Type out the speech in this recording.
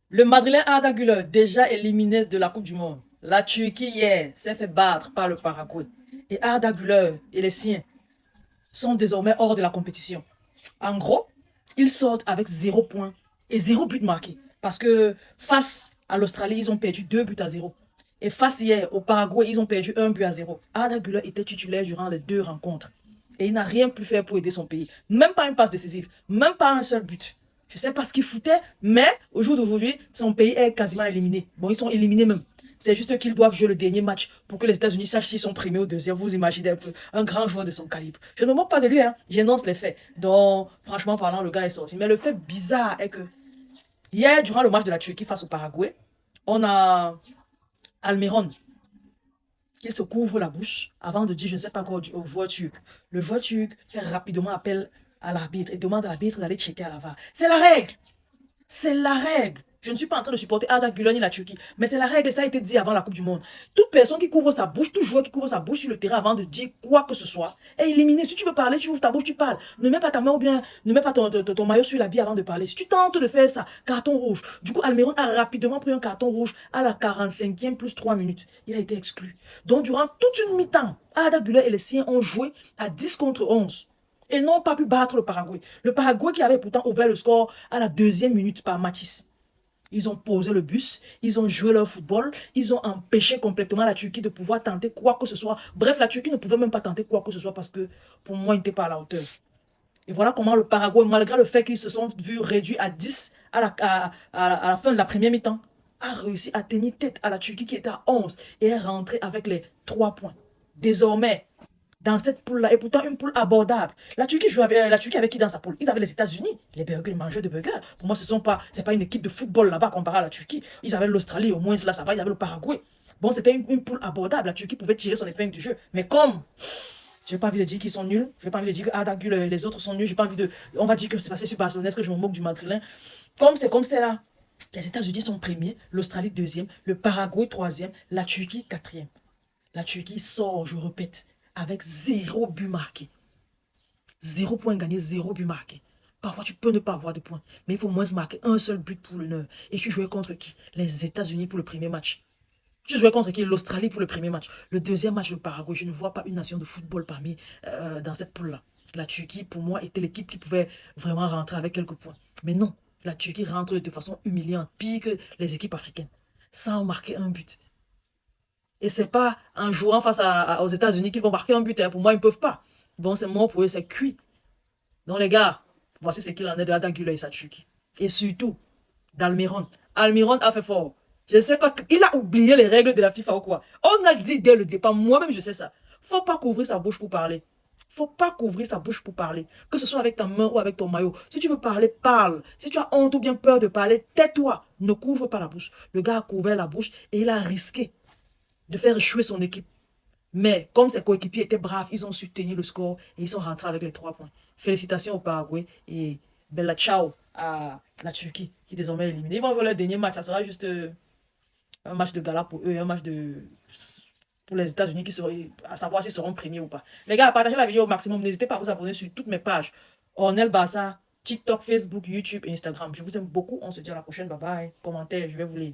Le Madrilène Arda Güler, déjà éliminé de la Coupe du Monde. La Turquie, hier, s'est fait battre par le Paraguay. Et Arda Güler et les siens sont désormais hors de la compétition. En gros, ils sortent avec 0 point et 0 but marqué. Parce que face à l'Australie, ils ont perdu 2 buts à 0. Et face hier au Paraguay, ils ont perdu 1 but à 0. Arda Güler était titulaire durant les 2 rencontres. Et il n'a rien pu faire pour aider son pays. Même pas une passe décisive. Même pas un seul but. Je ne sais pas ce qu'il foutait, mais au jour d'aujourd'hui, son pays est quasiment éliminé. Bon, ils sont éliminés même. C'est juste qu'ils doivent jouer le dernier match pour que les États-Unis sachent s'ils sont primés ou deuxième. Vous imaginez un peu un grand joueur de son calibre. Je ne me moque pas de lui, hein. J'énonce les faits. Donc, franchement parlant, le gars est sorti. Mais le fait bizarre est que hier, durant le match de la Turquie face au Paraguay, on a Almiron qui se couvre la bouche avant de dire je ne sais pas quoi au joueur turc. Le joueur turc fait rapidement appel à l'arbitre et demande à l'arbitre d'aller checker à la VAR. C'est la règle. C'est la règle. Je ne suis pas en train de supporter Arda Güler ni la Turquie, mais c'est la règle, ça a été dit avant la Coupe du Monde. Toute personne qui couvre sa bouche, tout joueur qui couvre sa bouche sur le terrain avant de dire quoi que ce soit, est éliminé. Si tu veux parler, tu ouvres ta bouche, tu parles. Ne mets pas ta main ou bien ne mets pas ton maillot sur l'habit avant de parler. Si tu tentes de faire ça, carton rouge. Du coup, Almiron a rapidement pris un carton rouge à la 45e plus 3 minutes. Il a été exclu. Donc, durant toute une mi-temps, Arda Güler et les siens ont joué à 10 contre 11 et n'ont pas pu battre le Paraguay. Le Paraguay qui avait pourtant ouvert le score à la 2e minute par Matisse. Ils ont posé le bus, ils ont joué leur football, ils ont empêché complètement la Turquie de pouvoir tenter quoi que ce soit. Bref, la Turquie ne pouvait même pas tenter quoi que ce soit parce que pour moi, ils n'étaient pas à la hauteur. Et voilà comment le Paraguay, malgré le fait qu'ils se sont vus réduits à 10 à la fin de la première mi-temps, a réussi à tenir tête à la Turquie qui était à 11 et est rentré avec les 3 points. Désormais, dans cette poule-là, et pourtant une poule abordable. La Turquie jouait avec, la Turquie avec qui dans sa poule? Ils avaient les États-Unis, les burgers, les mangeurs de burgers. Pour moi, c'est pas une équipe de football là-bas comparé à la Turquie. Ils avaient l'Australie, au moins là, ça va, ils avaient le Paraguay. Bon, c'était une poule abordable. La Turquie pouvait tirer son épingle du jeu. Mais comme j'ai pas envie de dire qu'ils sont nuls, j'ai pas envie de dire que Arda Güler et les autres sont nuls, j'ai pas envie de. On va dire que c'est passé sur Barcelone, est-ce que je me moque du Madrilène? Comme c'est là. Les États-Unis sont premiers, l'Australie deuxième, le Paraguay troisième, la Turquie quatrième. La Turquie sort, je répète, avec 0 but marqué. 0 point gagné, 0 but marqué. Parfois, tu peux ne pas avoir de points, mais il faut au moins marquer un seul but pour l'honneur. Et tu jouais contre qui? Les États-Unis pour le premier match. Tu jouais contre qui? L'Australie pour le premier match. Le deuxième match, le Paraguay. Je ne vois pas une nation de football dans cette poule-là. La Turquie, pour moi, était l'équipe qui pouvait vraiment rentrer avec quelques points. Mais non, la Turquie rentre de façon humiliante, pire que les équipes africaines, sans marquer un but. Et c'est pas en jouant face aux États-Unis qu'ils vont marquer un but. Hein. Pour moi, ils ne peuvent pas. Bon, c'est mort pour eux, c'est cuit. Donc, les gars, voici ce qu'il en est de Arda Güler et sa Turquie. Et surtout, d'Almiron. Almiron a fait fort. Je ne sais pas, il a oublié les règles de la FIFA ou quoi. On a dit dès le départ, moi-même je sais ça. Faut pas couvrir sa bouche pour parler. Faut pas couvrir sa bouche pour parler. Que ce soit avec ta main ou avec ton maillot. Si tu veux parler, parle. Si tu as honte ou bien peur de parler, tais-toi. Ne couvre pas la bouche. Le gars a couvert la bouche et il a risqué de faire échouer son équipe. Mais comme ses coéquipiers étaient braves, ils ont su tenir le score et ils sont rentrés avec les 3 points. Félicitations au Paraguay et bella ciao à la Turquie qui est désormais éliminée. Ils vont jouer leur dernier match, ça sera juste un match de gala pour eux, un match pour les États-Unis qui seront à savoir s'ils seront premiers ou pas. Les gars, partagez la vidéo au maximum. N'hésitez pas à vous abonner sur toutes mes pages. Ornel Barça, TikTok, Facebook, YouTube et Instagram. Je vous aime beaucoup. On se dit à la prochaine. Bye bye. Commentaires, je vais vous lire.